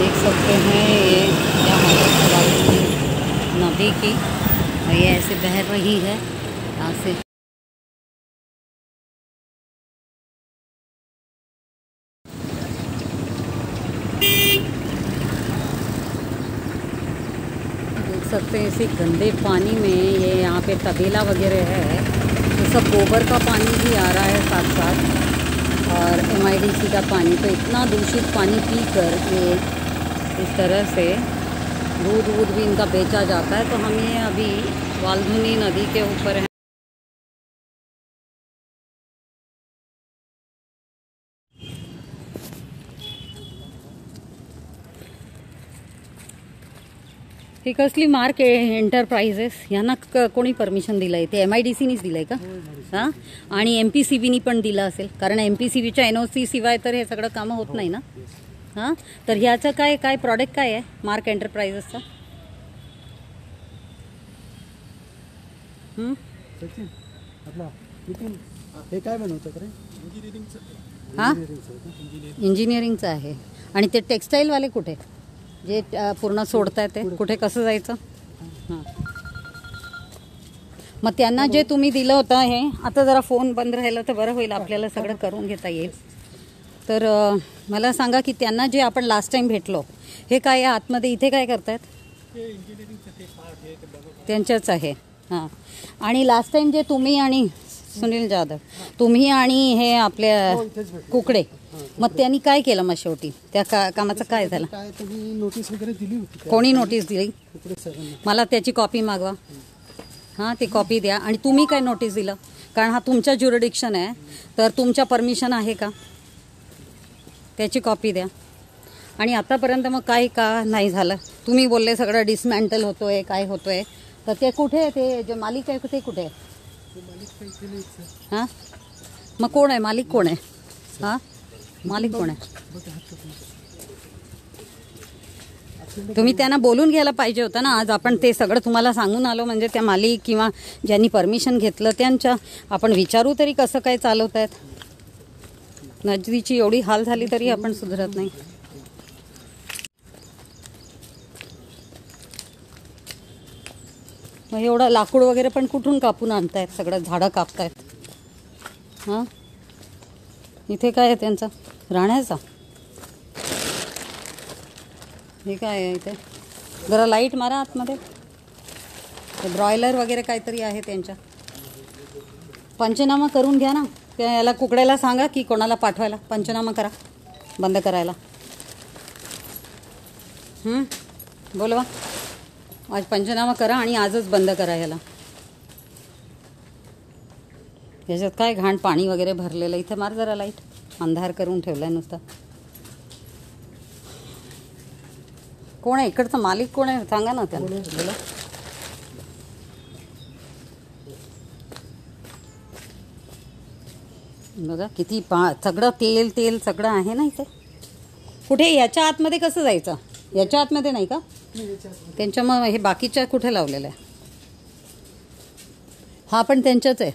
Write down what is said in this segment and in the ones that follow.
देख सकते हैं ये क्या हालत है राजस्थान नदी की। ये ऐसे बह रही है यहाँ से। देख सकते हैं इसी गंदे पानी में ये यहाँ पे तबेला वगैरह है, तो सब गोबर का पानी भी आ रहा है साथ साथ, और MIDC का पानी। तो इतना दूषित पानी पीकर ये इस तरह से दूध भी इनका बेचा जाता है। तो हम ये अभी वाल्धुनी नदी के ऊपर हैं। ही कसली मार्क एंटरप्राइजेस यांना कोणी परमिशन दिलं आहे? ते MIDCनीच दिलं आहे का? हां, आणि MPCBनी पण दिलं असेल, कारण MPCBच्या NOC शिवाय तर हे सगळं कामं होत नाही ना। हां, तर ह्याचं काय प्रॉडक्ट काय आहे मार्क एंटरप्राइजेसचा? हे काय बनवतं खरं? हां, इंजिनिअरिंगचं आहे। आणि ते टेक्सटाईलवाले कुठे जे पूर्ण सोडताय ते कुठे, कसं जायचं? हां, मग त्यांना जे तुम्ही दिलं होतं हे आता जरा फोन बंद राहिला तर बरं होईल, आपल्याला सगळं करून घेता येईल। तर मला सांगा की त्यांना जे आपण लास्ट टाइम भेटलो हे काय आहे आतमध्ये, इथे काय करतायत? त्यांच्याच आहे। हां, आणि लास्ट टाइम जे तुम्ही आणि सुनील जाधव तुम्ही आणि हे आपल्या कुकडे, मग त्यांनी काय केलं? मग शेवटी त्या कामाचं काय झालं? नोटीस वगैरे दिली होती? कोणी नोटीस दिली? मला त्याची कॉपी मागवा। हां, ती कॉपी द्या। आणि तुम्ही काय नोटीस दिलं? कारण हा तुमचा ज्युरिडिक्शन आहे, तर तुमच्या परमिशन आहे का? त्याची कॉपी द्या। आणि आतापर्यंत मग काय का नाही झालं? तुम्ही बोलले सगळं डिसमॅन्टल होतोय, काय होतोय, तर ते कुठे? ते जे मालिक आहे ते कुठे? हां, मग कोण आहे मालिक? कोण आहे? हां, मालिक कोण आहे? तुम्ही त्यांना बोलून घ्यायला पाहिजे होतं ना। आज आपण ते सगळं तुम्हाला सांगून आलो, म्हणजे त्या मालिक किंवा ज्यांनी परमिशन घेतलं त्यांच्या आपण विचारू तरी कसं काय चालवत आहेत। नदीची एवढी हाल झाली तरी आपण सुधरत नाही। मग एवढं लाकूड वगैरे पण कुठून कापून आणतायत? सगळं झाडं कापतायत। हां, इथे काय आहे त्यांचा राहण्याचा? हे काय आहे इथे? जरा लाईट मारा आतमध्ये। ब्रॉयलर वगैरे काहीतरी आहे त्यांच्या। पंचनामा करून घ्या ना। त्या याला कुकड्याला सांगा की कोणाला पाठवायला पंचनामा करा, बंद करायला। बोलवा, आज पंचनामा करा आणि आजच बंद करा याला। याच्यात काय घाण पाणी वगैरे भरलेलं। इथे मार जरा लाईट, अंधार करून ठेवलाय नुसता। कोण आहे इकडचा मालिक? कोण आहे सांगा ना त्यांना। बोला, बघा किती सगळं तेल सगळं आहे ना इथे। कुठे याच्या आतमध्ये कसं जायचं? याच्या आतमध्ये नाही का त्यांच्या? मग हे बाकीच्या कुठे लावलेलं आहे? हा पण त्यांच्याच आहे।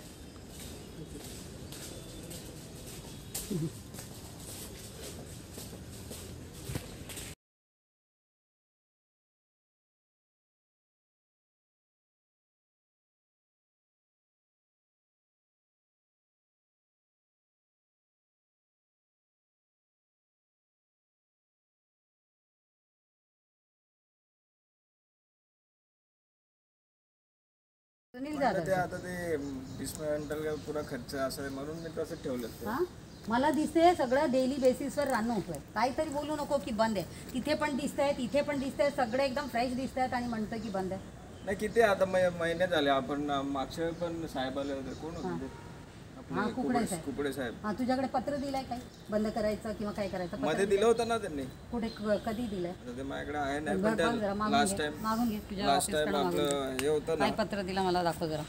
सुनील जाधव आता ते डिसमेंटल पुरा खर्च असं म्हणून मी तसं ठेवलं। हां, मला दिसते सगळं डेली बेसिसवर रान होतोय। काहीतरी बोलू नको की बंद आहे। तिथे पण दिसतंय, तिथे पण दिसतंय, सगळे एकदम फ्रेश दिसतात आणि म्हणतं की बंद आहे। नाही, किती आता महिने झाले। आपण मागच्या पण साहेब आले होते। कोण होते? हां, कुकडे साहेब। हां, तुझ्याकडे पत्र दिलंय काय बंद करायचं किंवा काय करायचं? मध्ये दिलं होतं ना त्यांनी। कुठे, कधी दिलंय? ते माझ्याकडे आहे नाही, पण लास्ट टाइम मागून घे तुझ्या ऑफिसकडे आपलं हे होतं ना। काय पत्र दिलं मला दाखव जरा।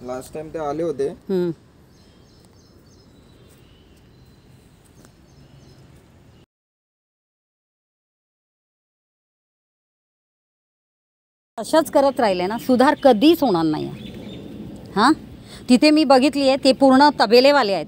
लास्ट टाइम ते आले होते। अशाच करत राहिले ना सुधार कधीच होणार नाही। हां, तिथे मी बघितली आहे ते पूर्ण तबेलेवाले आहेत।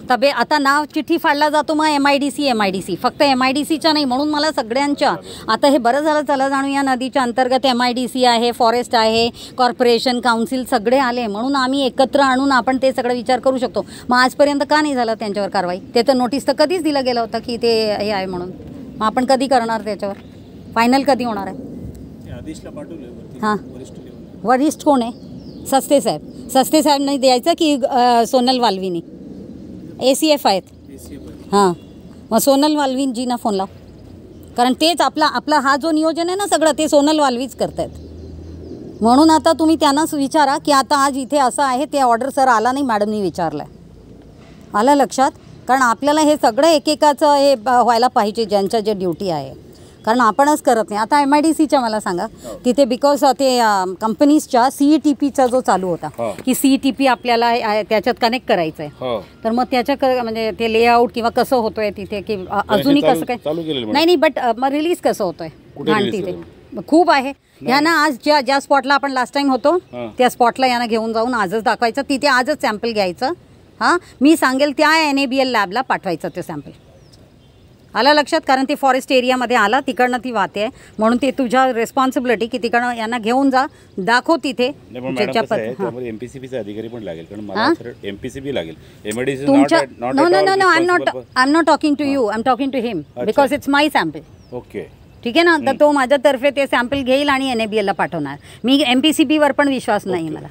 तबे आता नाव चिठ्ठी फाडला जातो मग MIDC फक्त MIDCच्या नाही, म्हणून मला सगळ्यांच्या आता हे बरं झालं. चला जाणू या नदीच्या अंतर्गत MIDC आहे, फॉरेस्ट आहे, कॉर्पोरेशन, काउन्सिल सगळे आले, म्हणून आम्ही एकत्र आणून आपण ते सगळं विचार करू शकतो. मग आजपर्यंत का नाही झालं त्यांच्यावर कारवाई? ते तर नोटीस तर कधीच दिलं गेलं होतं की ते हे आहे म्हणून. मग आपण कधी करणार त्याच्यावर? फायनल कधी होणार आहे? हां, वरिष्ठ कोण आहे? सस्ते साहेबने द्यायचं की सोनल वाल्वीनी? ACF आहेत. हां, मग सोनल वाल्वीजींना फोन लाव, कारण तेच आपला हा जो नियोजन आहे ना सगळं ते सोनल वाल्वीच करत आहेत. म्हणून आता तुम्ही त्यांनाच विचारा की आता आज इथे असं आहे, ते ऑर्डर सर आला नाही, मॅडमनी विचारलं आहे. आलं लक्षात? कारण आपल्याला हे सगळं एकेकाचं हे व्हायला पाहिजे ज्यांच्या जे ड्युटी आहे, कारण आपणच करत नाही. आता MIDCच्या मला सांगा तिथे बिकॉज ते कंपनीजच्या CETPचा जो चालू होता की CETP आपल्याला त्याच्यात कनेक्ट करायचं आहे, तर मग त्याच्या म्हणजे ते लेआउट किंवा कसं होतोय तिथे की अजूनही कसं काय नाही बट मग रिलीज कसं होतोय घाण तिथे खूप आहे. ह्यांना आज ज्या स्पॉटला आपण लास्ट टाइम होतो त्या स्पॉटला यांना घेऊन जाऊन आजच दाखवायचं, तिथे आजच सॅम्पल घ्यायचं. हां, मी सांगेल त्या NABL लॅबला पाठवायचं ते सॅम्पल. आलं लक्षात? कारण ते फॉरेस्ट एरियामध्ये आला, तिकडनं ती वाहते आहे, म्हणून ते तुझ्या रिस्पॉन्सिबिलिटी की तिकडनं यांना घेऊन जा, दाखव तिथे. MPCBचा अधिकारी पण लागेल, कारण मला MPCB लागेल. तुमच्या no I am not talking to you, I am talking to him because it's my sample. Okay, ठीक आहे ना? तर तो माझ्यातर्फे ते सॅम्पल घेईल आणि NABLला पाठवणार. मी MPCBवर पण विश्वास नाही मला,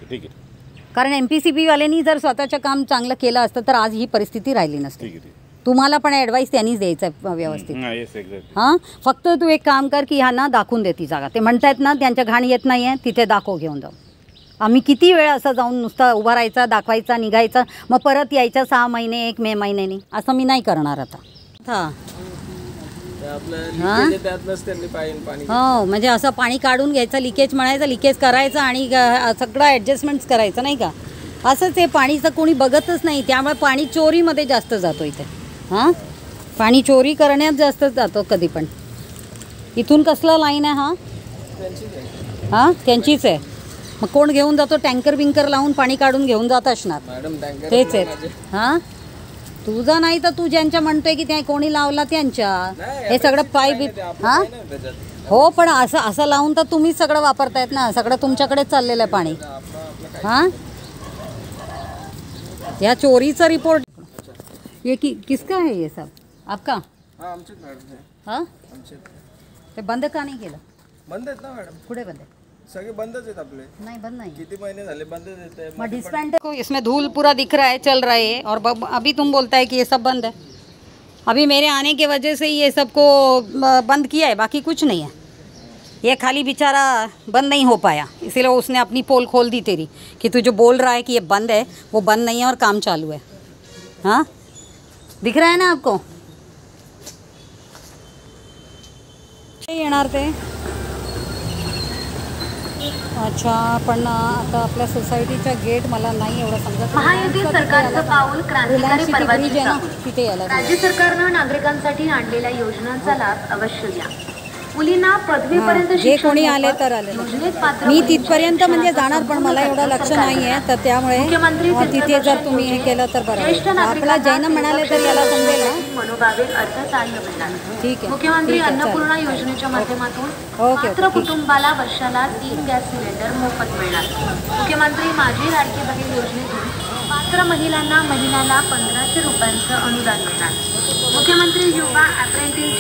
कारण MPCBवाल्यांनी जर स्वतःचं काम चांगलं केलं असतं तर आज ही परिस्थिती राहिली नसती. तुम्हाला पण ॲडवाईस त्यांनीच द्यायचं आहे व्यवस्थित. हां, फक्त तू एक काम कर की ह्यांना दाखवून दे ती जागा. ते म्हणतायत ना त्यांच्या घाण येत नाही आहे, तिथे दाखव घेऊन जाऊ. आम्ही किती वेळ असं जाऊन नुसतं उभा राहायचा, दाखवायचा, निघायचं, मग परत यायचं 6 महिने 1 महिन्यानी. असं मी नाही करणार आता. हां, हो, म्हणजे असं पाणी काढून घ्यायचं, लिकेज म्हणायचं, लिकेज करायचं आणि सगळं ॲडजस्टमेंट्स करायचं नाही का? असंच हे पाणीचं कोणी बघतच नाही, त्यामुळे पाणी चोरीमध्ये जास्त जातो इथे. हां, पाणी चोरी करण्यात जास्त जातो कधी पण. इथून कसलं लाईन आहे? हां, त्यांचीच आहे. मग कोण घेऊन जातो? टँकर लावून पाणी काढून घेऊन जात असणार, तेच आहेत. हां, तुझा नाही तर तू ज्यांच्या म्हणतोय की त्या कोणी लावला त्यांच्या हे सगळं पाईप. हां, हो, पण असं लावून तर तुम्हीच सगळं वापरतायत ना, सगळं तुमच्याकडेच चाललेलं आहे पाणी. हां, या चोरीचा रिपोर्ट ये किसका है ये सब? आपका? हाँ, ते बंद का नहीं केलं? बंद आहेत ना मॅडम, कुठे बंद आहे? सगळे बंदच आहेत आपले. नहीं, बंद नहीं. किती महिने झाले बंदच आहेत. मग डिस्पेंडर को इसमें धूल पूरा दिख रहा है, चल रहा है, और अभी तुम बोलता है कि ये सब बंद है. अभी मेरे आने के वजह से ये सबको बंद किया है, बाकी कुछ नहीं है. ये खाली बेचारा बंद नहीं हो पाया, इसीलिए उसने अपनी पोल खोल दी तेरी कि तू जो बोल रहा है कि ये बंद है वो बंद नहीं है और काम चालू है. हाँ, दिख रहा है ना आपको? येणार ते. अच्छा, पण आता आपल्या सोसायटीच्या गेट मला नाही एवढं समजत. महायुती सरकारचं पाऊल क्रांतिकारी पर्वाची तिथे यायला. राज्य सरकारनं नागरिकांसाठी आणलेल्या योजनांचा लाभ अवश्य घ्या. मुलींना पदवीपर्यंत जे कोणी आले तर आले, मी तिथपर्यंत म्हणजे जाणार, पण मला एवढं लक्ष नाही आहे, तर त्यामुळे तिथे जर तुम्ही हे केलं तर बरं. आपला जैन म्हणाले तर याला समजेल ना. मनोभावे अर्थसहाय्य मिळणार. ठीक आहे. मुख्यमंत्री अन्नपूर्णा योजनेच्या माध्यमातून पात्र कुटुंबाला वर्षाला 3 गॅस सिलेंडर मोफत मिळणार. मुख्यमंत्री माझी लाडकी बहीण योजनेतून पात्र महिलांना महिन्याला 1500 रुपयांचं अनुदान मिळणार. मुख्यमंत्री युवा अप्रेंटिस